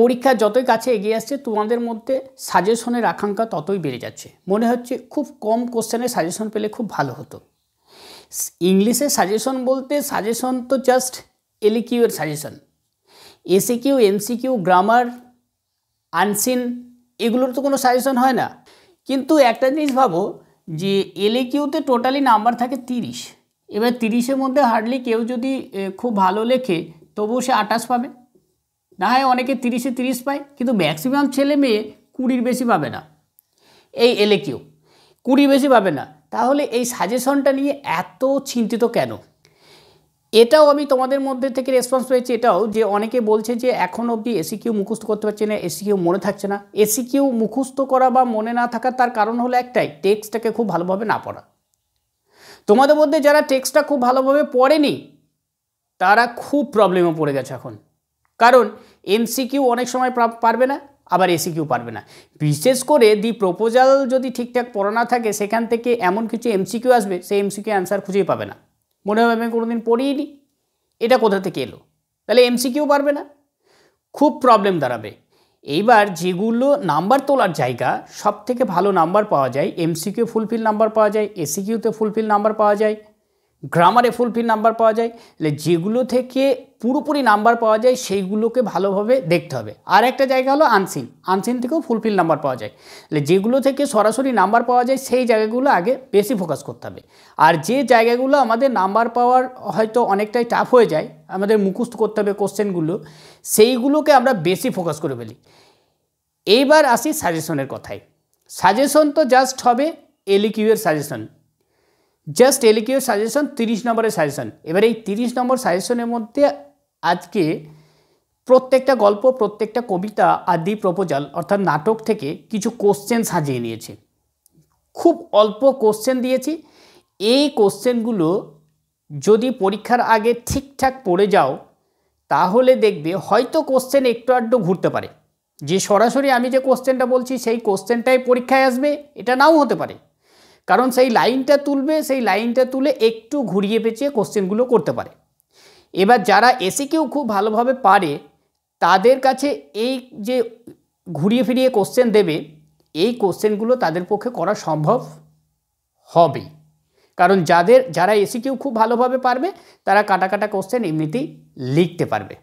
পরীক্ষা যতই কাছে এগিয়ে আসছে তোমাদের মধ্যে সাজেশনের আকাঙ্ক্ষা ততই বেড়ে যাচ্ছে। মনে হচ্ছে খুব কম কোশ্চেনের সাজেশন পেলে খুব ভালো হতো। ইংলিশে সাজেশন বলতে সাজেশন তো জাস্ট এলকিউ এর suggestion, SCQ, MCQ, grammar, unseen এগুলোর তো কোনো সাজেশন হয় না। কিন্তু একটা জিনিস ভাবো যে এলকিউতে টোটালি নাম্বার থাকে 30, এবার 30-এর মধ্যে হার্ডলি কেউ যদি খুব ভালো লেখে তবুও সে 28 পাবে, না হয় অনেকে 30-এ 30 পায়, কিন্তু ম্যাক্সিমাম ছেলে মেয়ে 20-র বেশি পাবে না। এই এলকিউ 20 বেশি পাবে না, তাহলে এই সাজেশনটা নিয়ে এত চিন্তিত কেন? এটাও আমি তোমাদের মধ্যে থেকে রেসপন্স পেয়েছি, এটাও যে অনেকে বলছে যে এখন অবধি এসিকিউ মুখস্থ করতে পারছে না, এসিকিউ মনে থাকছে না। এসিকিউ মুখস্থ করা বা মনে না থাকার তার কারণ হলো একটাই, টেক্সটটাকে খুব ভালোভাবে না পড়া। তোমাদের মধ্যে যারা টেক্সটটা খুব ভালোভাবে পড়েনি তারা খুব প্রবলেমে পড়ে গেছে এখন, কারণ এমসিকিউ অনেক সময় পারবে না, আবার এসিকিউ পারবে না। বিশেষ করে দি প্রপোজাল যদি ঠিকঠাক পড়া না থাকে সেখান থেকে এমন কিছু এমসিকিউ আসবে, সেই এমসিকিউ অ্যান্সার খুঁজেই পাবে না, মনে হবে আমি কোনোদিন পড়িনি, এটা কোথা থেকে এলো, তাহলে এমসিকিউ পারবে না, খুব প্রবলেম দাঁড়াবে। এইবার যেগুলো নাম্বার তোলার জায়গা, সব থেকে ভালো নাম্বার পাওয়া যায় এমসিকিউ ফুলফিল নাম্বার পাওয়া যায়, এসিকিউতে ফুলফিল নাম্বার পাওয়া যায়, গ্রামারে ফুলফিল নাম্বার পাওয়া যায়, তাহলে যেগুলো থেকে পুরোপুরি নাম্বার পাওয়া যায় সেইগুলোকে ভালোভাবে দেখতে হবে। আর একটা জায়গা হলো আনসিন, আনসিন থেকেও ফুলফিল নাম্বার পাওয়া যায়, তাহলে যেগুলো থেকে সরাসরি নাম্বার পাওয়া যায় সেই জায়গাগুলো আগে বেশি ফোকাস করতে হবে। আর যে জায়গাগুলো আমাদের নাম্বার পাওয়ার হয়তো অনেকটাই টাফ হয়ে যায়, আমাদের মুখস্থ করতে হবে কোশ্চেনগুলো, সেইগুলোকে আমরা বেশি ফোকাস করে ফেলি। এইবার আসি সাজেশনের কথায়। সাজেশন তো জাস্ট হবে এলকিউ এর সাজেশন, জাস্ট এলকিউ সাজেশন 30 নম্বরের সাজেশন। এবার এই 30 নম্বর সাজেশনের মধ্যে আজকে প্রত্যেকটা গল্প, প্রত্যেকটা কবিতা আর দি প্রপোজাল অর্থাৎ নাটক থেকে কিছু কোশ্চেন সাজিয়ে নিয়েছি। খুব অল্প কোশ্চেন দিয়েছি, এই কোশ্চেনগুলো যদি পরীক্ষার আগে ঠিকঠাক পড়ে যাও তাহলে দেখবে হয়তো কোশ্চেন একটু আধটু ঘুরতে পারে, যে সরাসরি আমি যে কোশ্চেনটা বলছি সেই কোশ্চেনটাই পরীক্ষায় আসবে এটা নাও হতে পারে, কারণ সেই লাইনটা তুলবে, সেই লাইনটা তুলে একটু ঘুরিয়ে পেঁচিয়ে কোশ্চেনগুলো করতে পারে। এবার যারা এসিকিউ খুব ভালোভাবে পারে তাদের কাছে এই যে ঘুরিয়ে ফিরিয়ে কোশ্চেন দেবে, এই কোশ্চেনগুলো তাদের পক্ষে করা সম্ভব হবে, কারণ যারা এসিকিউ খুব ভালোভাবে পারবে তারা কাটা কাটা কোশ্চেন এমনিতেই লিখতে পারবে,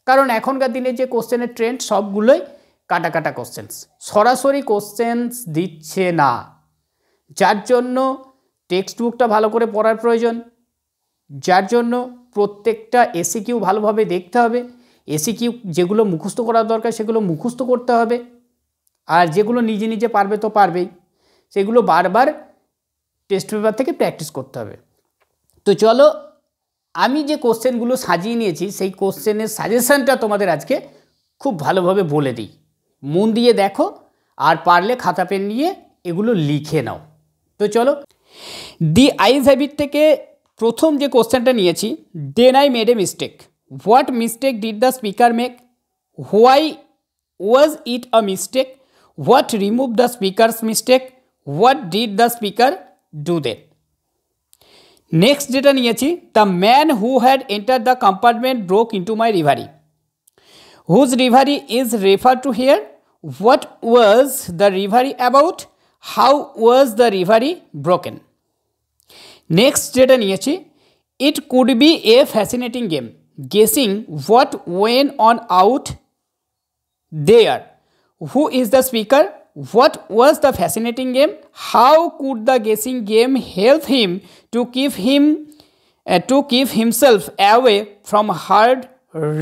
কারণ এখনকার দিনে যে কোশ্চেনের ট্রেন্ড সবগুলোই কাটা কাটা কোশ্চেন্স, সরাসরি কোশ্চেন্স দিচ্ছে না, যার জন্য টেক্সট বুকটা ভালো করে পড়ার প্রয়োজন, যার জন্য প্রত্যেকটা এসিকিউ ভালোভাবে দেখতে হবে, এসিকিউ যেগুলো মুখস্থ করার দরকার সেগুলো মুখস্থ করতে হবে, আর যেগুলো নিজে নিজে পারবে তো পারবেই, সেগুলো বারবার টেস্ট পেপার থেকে প্র্যাকটিস করতে হবে। তো চলো আমি যে কোশ্চেনগুলো সাজিয়ে নিয়েছি সেই কোশ্চেনের সাজেশনটা তোমাদের আজকে খুব ভালোভাবে বলে দিই, মন দিয়ে দেখো, আর পারলে খাতা পেন নিয়ে এগুলো লিখে নাও। তো চলো, দি আইজ হ্যাবিট থেকে প্রথম যে কোশ্চেনটা নিয়েছি, then I made a mistake, what mistake did the speaker make, why was it a mistake, what remove the speaker's mistake, what did the speaker do then. Next যেটা নিয়েছি, the man who had enter the compartment broke into my reverie, whose reverie is refer to here, what was the reverie about, how was the reverie broken. Next যেটা নিয়েছি, it could be a fascinating game, guessing what went on out there, who is the speaker, what was the fascinating game, how could the guessing game help him to keep himself away from hard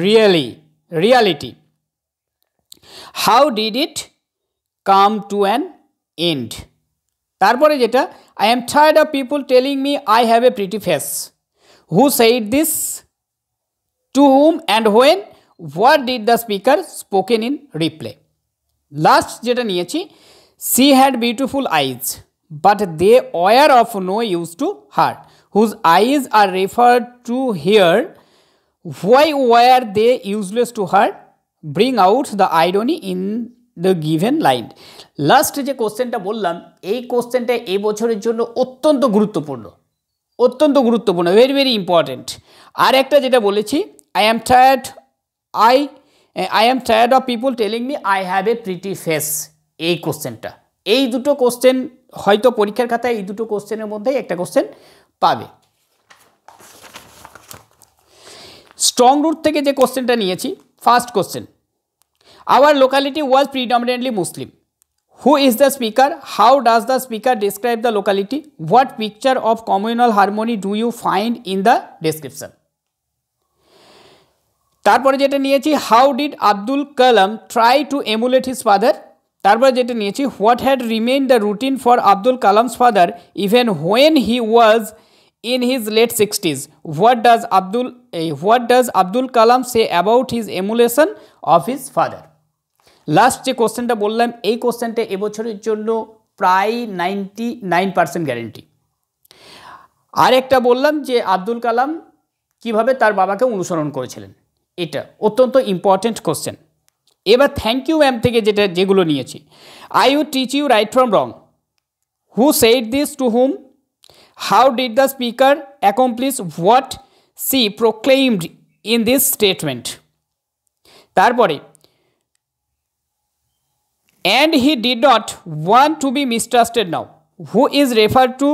reality, how did it come to an end। তারপরে যেটা, I am tired of people telling me I have a pretty face, who said this, to whom and when, what did the speaker spoken in reply। Last যেটা নিয়েছি, she had beautiful eyes but they were of no use to her, whose eyes are refer to here, why were they useless to her, bring out the irony in the given line. Last যে কোশ্চেনটা বললাম, এই কোশ্চেনটা এই বছরের জন্য অত্যন্ত গুরুত্বপূর্ণ, ভেরি ভেরি ইম্পর্টেন্ট। আর একটা যেটা বলেছি, I am tired, I am tired of people telling me I have a pretty face, এই কোশ্চেনটা, এই দুটো কোশ্চেন হয়তো পরীক্ষার খাতায় এই দুটো কোশ্চেনের মধ্যেই একটা কোশ্চেন পাবে। স্ট্রং রুট থেকে যে কোশ্চেনটা নিয়েছি, first question, our locality was predominantly Muslim, who is the speaker, how does the speaker describe the locality, what picture of communal harmony do you find in the description. তারপরে যেটা নিয়েছি, how did Abdul Kalam try to emulate his father. তারপরে যেটা নিয়েছি, what had remain the routine for Abdul Kalam's father even when he was in his late 60s. What does Abdul Kalam say about his emulation of his father? Last যে কোশ্চেনটা বললাম, এই কোশ্চেনটা এবছরের জন্য প্রায় 99% গ্যারেন্টি। আর একটা বললাম যে আব্দুল কালাম কিভাবে তার বাবাকে অনুসরণ করেছিলেন, এটা অত্যন্ত ইম্পর্টেন্ট কোশ্চেন। এবার থ্যাংক ইউ ম্যাম থেকে যেগুলো নিয়েছি, I would teach you right from wrong, who said this to whom, how did the speaker accomplish what she proclaimed in this statement? তারপরে, and he did not want to be mistrusted now, who is referred to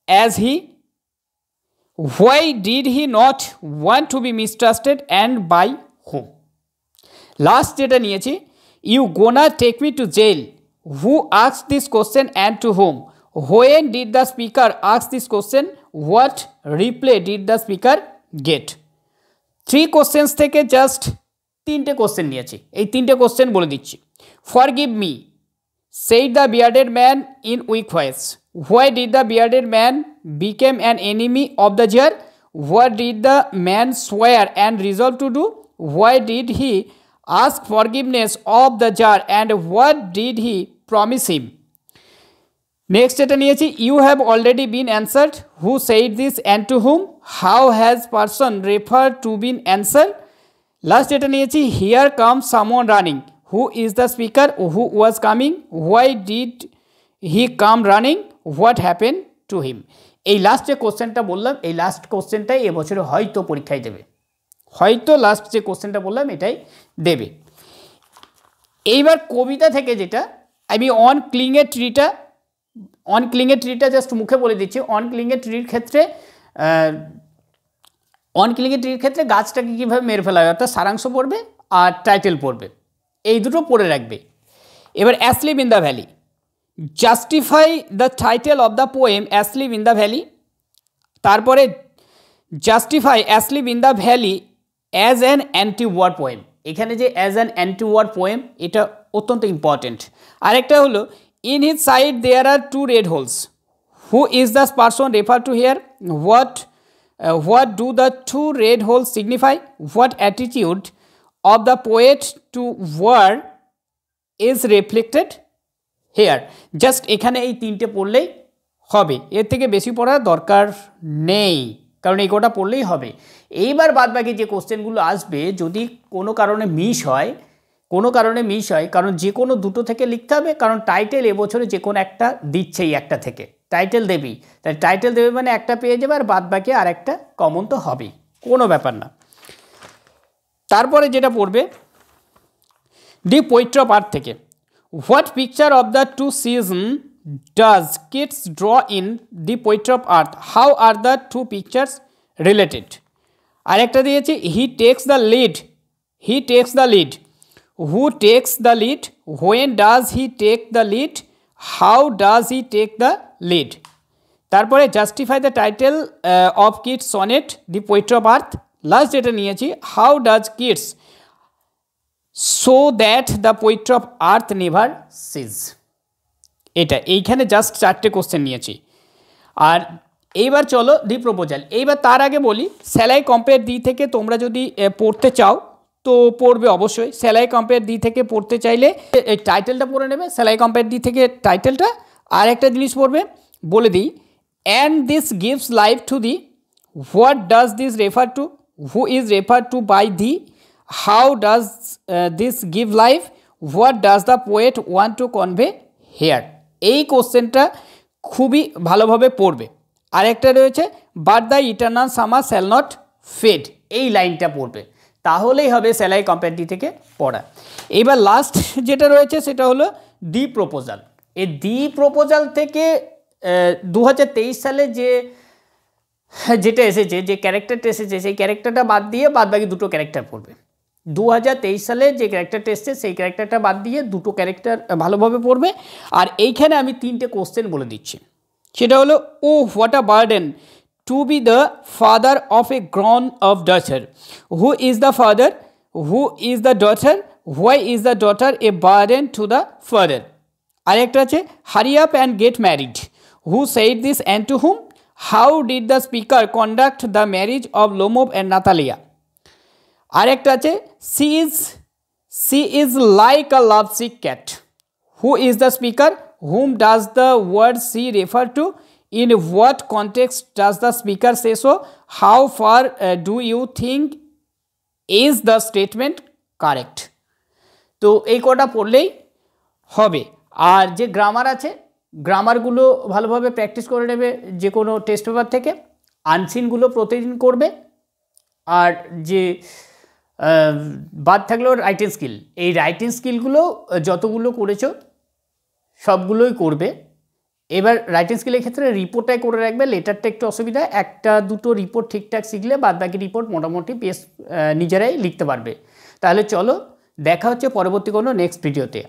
as he, why did he not want to be mistrusted and by whom? Last যেটা নিয়েছি, you gonna take me to jail, who asked this question and to whom, when did the speaker ask this question, what reply did the speaker get? 3 questions থেকে just 3টে question নিয়েছি, এই 3টে question বলে দিচ্ছি। Forgive me, said the bearded man in weak voice, why did the bearded man become an enemy of the jar, what did the man swear and resolve to do, why did he ask forgiveness of the jar and what did he promise him? Next যেটা নিয়েছি, you have already been answered, who said this and to whom, how has person refer to been answer. Last যেটা নিয়েছি, here come someone running, who is the speaker, who was coming, why did he come running, what happen to him. এই লাস্ট যে কোশ্চেনটা বললাম, এই last কোশ্চেনটাই এবছরে হয়তো পরীক্ষায় দেবে, হয়তো লাস্ট যে কোশ্চেনটা বললাম এটাই দেবে। এইবার কবিতা থেকে যেটা, আমি অন ক্লিংয়ের ট্রিটা, অন ক্লিংয়ের ট্রিটা জাস্ট মুখে বলে দিচ্ছি। অন ক্লিংয়ের ট্রির ক্ষেত্রে গাছটাকে কীভাবে মেরে ফেলা হয়, অর্থাৎ সারাংশ পড়বে আর টাইটেল পড়বে, এই দুটো পড়ে রাখবে। এবার asleep in the valley, justify the title of the poem asleep in the valley. তারপরে justify asleep in the valley as an anti war poem, এখানে যে as an anti war poem এটা অত্যন্ত ইম্পর্টেন্ট। আরেকটা হলো, in his side there are 2 red holes, who is the person referred to here, what do the 2 red holes signify, what attitude of the poet to war is reflected here? Just এখানে এই 3টে পড়লেই হবে, এর থেকে বেশি পড়ার দরকার নেই, কারণ এই কটা পড়লেই হবে। এইবার বাদবাকি যে কোশ্চেনগুলো আসবে, যদি কোনো কারণে মিস হয়, কারণ যে কোনো দুটো থেকে লিখতে হবে, কারণ টাইটেল এবছরে যে কোনো একটা দিচ্ছেই, একটা থেকে টাইটেল দেবেই, তাই টাইটেল দেবে মানে একটা পেয়ে যাবে, আর বাদবাকি আর একটা কমন তো হবেই, কোনো ব্যাপার না। তারপরে যেটা পড়বে, দি পোয়েট্রি অফ আর্থ থেকে, what picture of the 2 season does Keats draw in the poetry of earth, how are the 2 pictures related. আরেকটা দিয়েছি, he takes the lead, who takes the lead, when does he take the lead, how does he take the lead। তারপরে justify the title of Keats sonnet the poetry of earth. Last যেটা নিয়েছি, how does Keats show that the poetry of earth never cease. এটা এইখানে just 4টে question নিয়েছি। আর এইবার চলো দি proposal. এইবার তার আগে বলি, স্যালাই কম্পেয়ার দি থেকে তোমরা যদি পড়তে চাও তো পড়বে অবশ্যই। স্যালাই কম্পেয়ার দি থেকে পড়তে চাইলে এই টাইটেলটা পড়ে নেবে, স্যালাই কম্পেয়ার দি থেকে টাইটেলটা। আর একটা জিনিস পড়বে, বলে দিই, and this gives life to the, what does this refer to, who is refer to by the, how does this give life, what does the poet want to convey here. এই কোশ্চেনটা খুবই ভালোভাবে পড়বে। আরেকটা রয়েছে, but the eternal summer shall not fade, এই লাইনটা পড়বে। তাহলেই হবে স্যালাই কম্পারেটিভ থেকে পড়া। এবার লাস্ট যেটা রয়েছে সেটা হলো দি প্রপোজাল। এই দি প্রপোজাল থেকে 2023 সালে যেটা এসেছে, যে ক্যারেক্টারটা এসেছে, সেই ক্যারেক্টারটা বাদ দিয়ে বাদবাকি দুটো ক্যারেক্টার পড়বে। 2023 সালে যে ক্যারেক্টারটা এসছে সেই ক্যারেক্টারটা বাদ দিয়ে দুটো ক্যারেক্টার ভালোভাবে পড়বে। আর এইখানে আমি 3টে কোশ্চেন বলে দিচ্ছি, সেটা হলো oh what a burden to be the father of a grown of daughter, who is the father, who is the daughter, why is the daughter a burden to the father. আরেকটা আছে hurry up and get married, who said this and to whom, how did the speaker conduct the marriage of Lomov and Natalya. আরেকটা আছে she is like a love sick cat, who is the speaker, whom does the word she refer to, in what context does the speaker say so, how far do you think is the statement correct. তো এই কটা পড়লেই হবে। আর যে grammar আছে, গ্রামারগুলো ভালোভাবে practice করে নেবে যে কোনো টেস্ট পেপার থেকে, আনসিনগুলো প্রতিদিন করবে। আর যে বাদ থাকলো রাইটিং স্কিল, এই রাইটিং স্কিলগুলো যতগুলো করেছো সবগুলোই করবে। এবার রাইটিং স্কিলের ক্ষেত্রে রিপোর্টটাই করে রাখবে, লেটারটা একটু অসুবিধা, একটা দুটো রিপোর্ট ঠিকঠাক শিখলে বাদবাকি রিপোর্ট মোটামুটি বেশ নিজেরাই লিখতে পারবে। তাহলে চলো দেখা হচ্ছে পরবর্তী কোনো নেক্সট ভিডিওতে।